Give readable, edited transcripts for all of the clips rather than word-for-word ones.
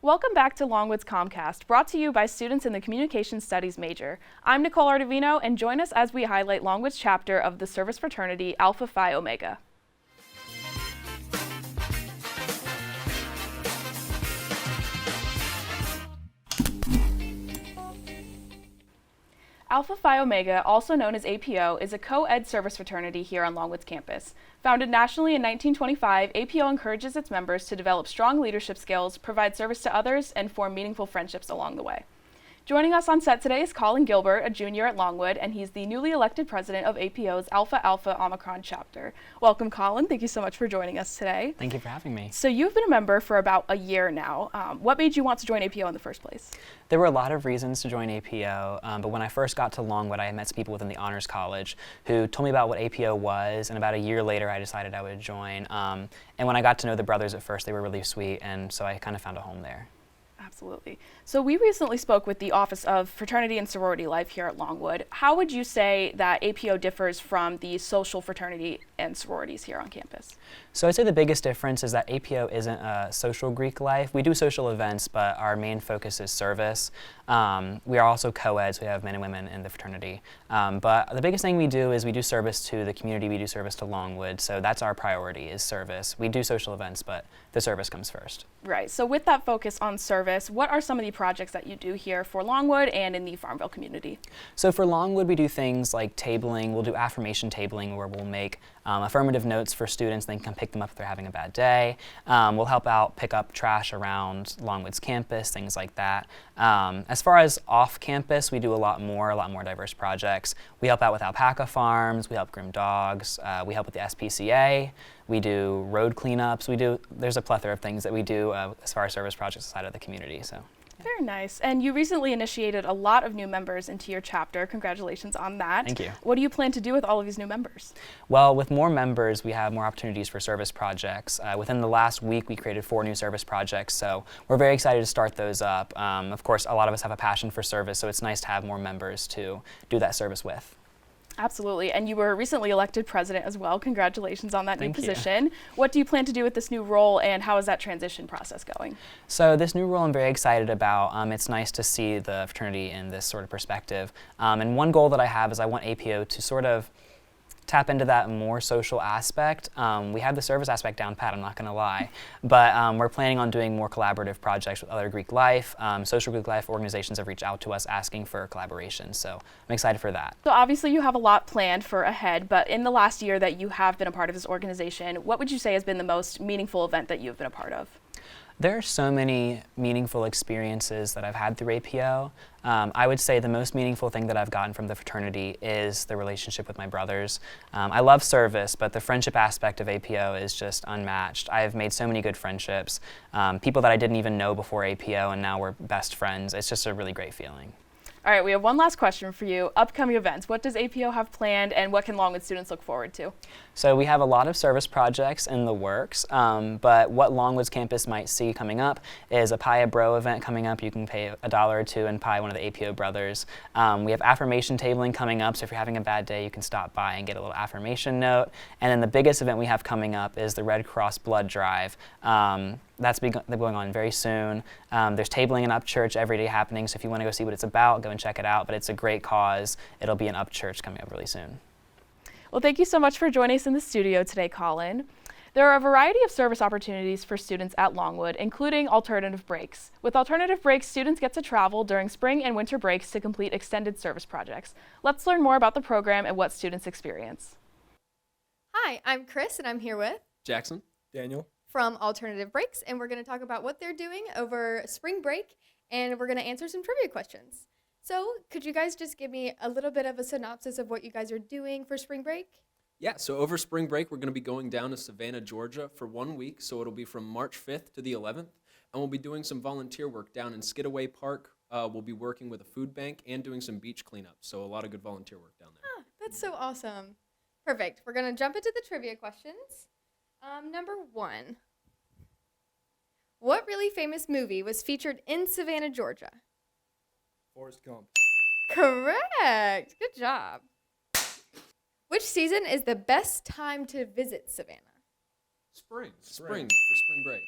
Welcome back to Longwood's COMMCast, brought to you by students in the Communication Studies major. I'm Nicole Ardavino, and join us as we highlight Longwood's chapter of the service fraternity Alpha Phi Omega. Alpha Phi Omega, also known as APO, is a co-ed service fraternity here on Longwood's campus. Founded nationally in 1925, APO encourages its members to develop strong leadership skills, provide service to others, and form meaningful friendships along the way. Joining us on set today is Collin Gilbert, a junior at Longwood, and he's the newly elected president of APO's Alpha Alpha Omicron chapter. Welcome, Collin. Thank you so much for joining us today. Thank you for having me. So you've been a member for about a year now. What made you want to join APO in the first place? There were a lot of reasons to join APO, but when I first got to Longwood, I met some people within the Honors College who told me about what APO was, and about a year later I decided I would join. And when I got to know the brothers at first, they were really sweet, and so I kind of found a home there. Absolutely. So we recently spoke with the Office of Fraternity and Sorority Life here at Longwood. How would you say that APO differs from the social fraternity and sororities here on campus? So I'd say the biggest difference is that APO isn't a social Greek life. We do social events, but our main focus is service. We are also co-eds. We have men and women in the fraternity. But the biggest thing we do is we do service to the community. We do service to Longwood. So that's our priority, is service. We do social events, but the service comes first. Right. So with that focus on service, what are some of the projects that you do here for Longwood and in the Farmville community? So for Longwood, we do things like tabling. We'll do affirmation tabling, where we'll make affirmative notes for students. They can come pick them up if they're having a bad day. We'll help out pick up trash around Longwood's campus, things like that. As far as off campus, we do a lot more diverse projects. We help out with alpaca farms. We help groom dogs. We help with the SPCA. We do road cleanups. There's a plethora of things that we do as far as service projects aside of the community. So. Very nice. And you recently initiated a lot of new members into your chapter. Congratulations on that. Thank you. What do you plan to do with all of these new members? Well, with more members, we have more opportunities for service projects. Within the last week, we created 4 new service projects, so we're very excited to start those up. Of course, a lot of us have a passion for service, so it's nice to have more members to do that service with. Absolutely. And you were recently elected president as well. Congratulations on that new position. You. What do you plan to do with this new role, and how is that transition process going? So this new role I'm very excited about. It's nice to see the fraternity in this sort of perspective. And one goal that I have is I want APO to sort of tap into that more social aspect. We have the service aspect down pat, I'm not going to lie, but we're planning on doing more collaborative projects with other Greek life. Social Greek life organizations have reached out to us asking for collaboration, so I'm excited for that. So obviously you have a lot planned for ahead, but in the last year that you have been a part of this organization, what would you say has been the most meaningful event that you've been a part of? There are so many meaningful experiences that I've had through APO. I would say the most meaningful thing that I've gotten from the fraternity is the relationship with my brothers. I love service, but the friendship aspect of APO is just unmatched. I've made so many good friendships, people that I didn't even know before APO, and now we're best friends. It's just a really great feeling. All right, we have one last question for you. Upcoming events, what does APO have planned, and what can Longwood students look forward to? So we have a lot of service projects in the works, but what Longwood's campus might see coming up is a Pie a Bro event coming up. You can pay $1 or $2 and pie one of the APO brothers. We have affirmation tabling coming up, so if you're having a bad day, you can stop by and get a little affirmation note. And then the biggest event we have coming up is the Red Cross Blood Drive. That's going on very soon. There's tabling in Upchurch every day happening, so if you want to go see what it's about, go and check it out. But it's a great cause. It'll be in Upchurch coming up really soon. Well, thank you so much for joining us in the studio today, Collin. There are a variety of service opportunities for students at Longwood, including alternative breaks. With alternative breaks, students get to travel during spring and winter breaks to complete extended service projects. Let's learn more about the program and what students experience. Hi, I'm Chris, and I'm here with Jackson, Daniel, from Alternative Breaks, and we're going to talk about what they're doing over spring break, and we're going to answer some trivia questions. So could you guys just give me a little bit of a synopsis of what you guys are doing for spring break? Yeah, so over spring break, we're going to be going down to Savannah, Georgia for 1 week. So it'll be from March 5th to the 11th. And we'll be doing some volunteer work down in Skidaway Park. We'll be working with a food bank and doing some beach cleanup. So a lot of good volunteer work down there. Ah, that's so awesome. Perfect. We're going to jump into the trivia questions. Number 1. What really famous movie was featured in Savannah, Georgia? Forrest Gump. Correct. Good job. Which season is the best time to visit Savannah? Spring for spring break.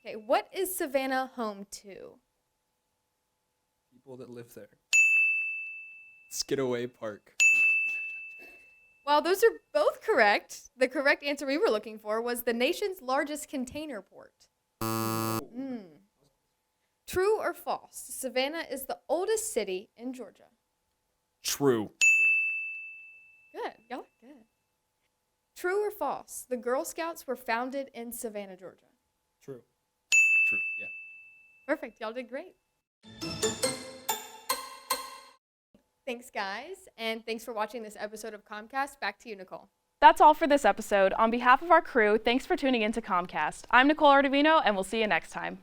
Okay, what is Savannah home to? People that live there. Skidaway Park. While those are both correct, the correct answer we were looking for was the nation's largest container port. True or false? Savannah is the oldest city in Georgia. True. Good. Y'all are good. True or false? The Girl Scouts were founded in Savannah, Georgia. True. True. Yeah. Perfect. Y'all did great. Thanks, guys. And thanks for watching this episode of COMMCast. Back to you, Nicole. That's all for this episode. On behalf of our crew, thanks for tuning in to COMMCast. I'm Nicole Artavino, and we'll see you next time.